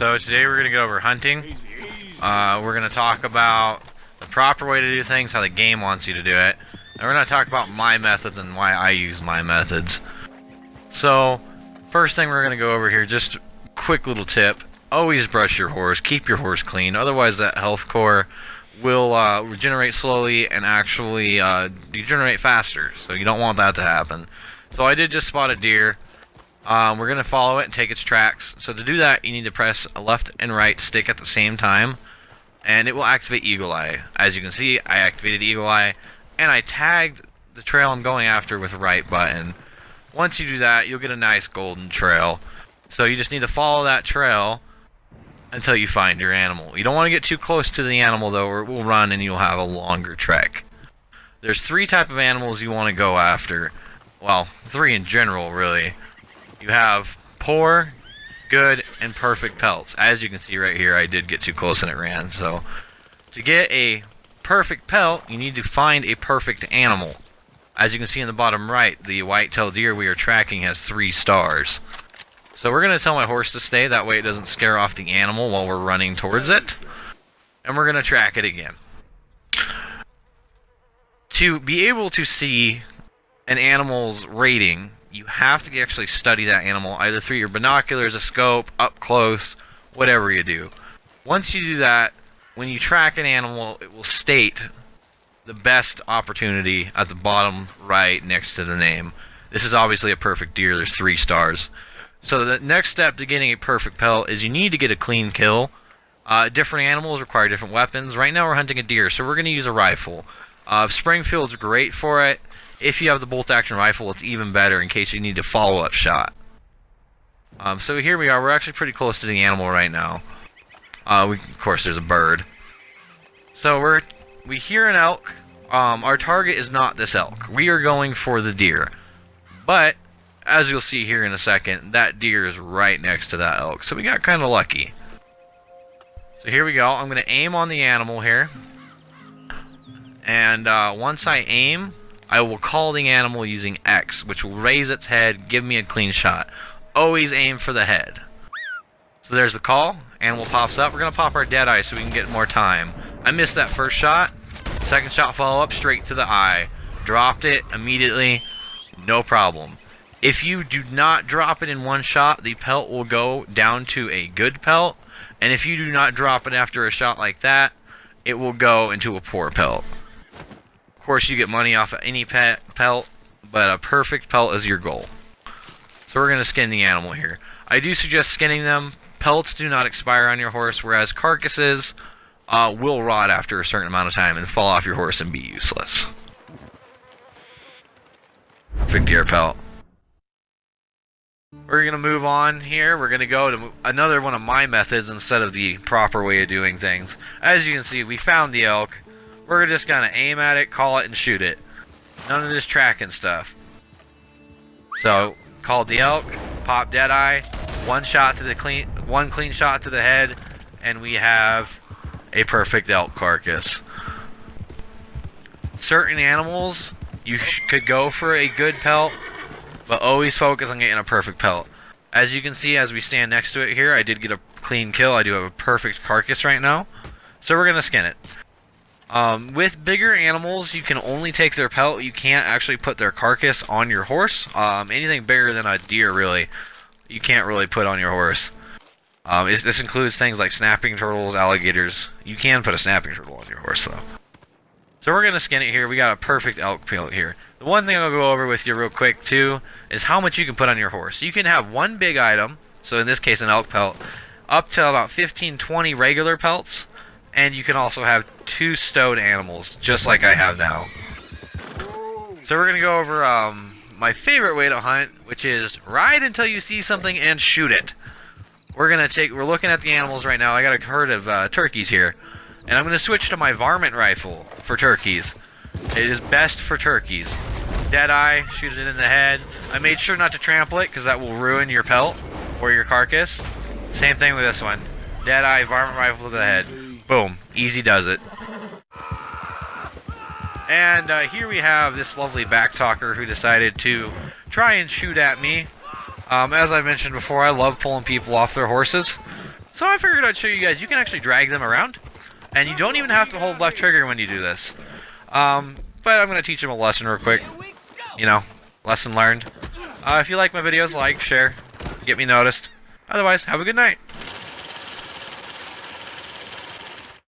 So today we're going to go over hunting. We're going to talk about the proper way to do things, how the game wants you to do it. And we're going to talk about my methods and why I use my methods. So, first thing we're going to go over here, just a quick little tip. Always brush your horse, keep your horse clean, otherwise that health core will regenerate slowly and actually degenerate faster. So you don't want that to happen. So I did just spot a deer. We're going to follow it and take its tracks. So to do that, you need to press a left and right stick at the same time, and it will activate Eagle Eye. As you can see, I activated Eagle Eye, and I tagged the trail I'm going after with the right button. Once you do that, you'll get a nice golden trail. So you just need to follow that trail until you find your animal. You don't want to get too close to the animal, though, or it will run and you'll have a longer trek. There's 3 types of animals you want to go after. Well, 3 in general, really. You have poor, good, and perfect pelts. As you can see right here, I did get too close and it ran. So, to get a perfect pelt, you need to find a perfect animal. As you can see in the bottom right, the white-tailed deer we are tracking has 3 stars. So we're going to tell my horse to stay, that way it doesn't scare off the animal while we're running towards it. And we're going to track it again. To be able to see an animal's rating, you have to actually study that animal, either through your binoculars, a scope, up close, whatever you do. Once you do that, when you track an animal, it will state the best opportunity at the bottom right next to the name. This is obviously a perfect deer, there's 3 stars. So the next step to getting a perfect pelt is you need to get a clean kill. Different animals require different weapons. Right now we're hunting a deer, so we're going to use a rifle. Springfield's great for it. If you have the bolt-action rifle, it's even better in case you need a follow-up shot. So here we are. We're actually pretty close to the animal right now. Of course, there's a bird. So we hear an elk. Our target is not this elk. We are going for the deer. But, as you'll see here in a second, that deer is right next to that elk. So we got kind of lucky. So here we go. I'm going to aim on the animal here. And once I aim, I will call the animal using X, which will raise its head, give me a clean shot. Always aim for the head. So there's the call. Animal pops up. We're going to pop our dead eye so we can get more time. I missed that first shot. Second shot follow-up straight to the eye. Dropped it immediately. No problem. If you do not drop it in one shot, the pelt will go down to a good pelt. And if you do not drop it after a shot like that, it will go into a poor pelt. Of course, you get money off of any pelt, but a perfect pelt is your goal. So we're going to skin the animal here. I do suggest skinning them. Pelts do not expire on your horse, whereas carcasses will rot after a certain amount of time and fall off your horse and be useless. Perfect deer pelt. We're going to move on here. We're going to go to another one of my methods instead of the proper way of doing things. As you can see, we found the elk. We're just going to aim at it, call it, and shoot it. None of this tracking stuff. So, called the elk, pop dead eye, one clean shot to the head, and we have a perfect elk carcass. Certain animals, you could go for a good pelt, but always focus on getting a perfect pelt. As you can see, as we stand next to it here, I did get a clean kill. I do have a perfect carcass right now. So we're going to skin it. With bigger animals, you can only take their pelt. You can't actually put their carcass on your horse. Anything bigger than a deer, really, you can't really put on your horse. This includes things like snapping turtles, alligators. You can put a snapping turtle on your horse, though. So we're going to skin it here. We got a perfect elk pelt here. The one thing I'll go over with you real quick, too, is how much you can put on your horse. You can have one big item, so in this case an elk pelt, up to about 15-20 regular pelts. And you can also have 2 stowed animals, just like I have now. So we're going to go over my favorite way to hunt, which is ride until you see something and shoot it. We're looking at the animals right now. I got a herd of turkeys here. And I'm going to switch to my varmint rifle for turkeys. It is best for turkeys. Dead eye, shoot it in the head. I made sure not to trample it because that will ruin your pelt or your carcass. Same thing with this one. Dead eye, varmint rifle to the head. Boom. Easy does it. And here we have this lovely backtalker who decided to try and shoot at me. As I mentioned before, I love pulling people off their horses. So I figured I'd show you guys, you can actually drag them around, and you don't even have to hold left trigger when you do this. But I'm going to teach them a lesson real quick. You know, lesson learned. If you like my videos, like, share, get me noticed. Otherwise, have a good night.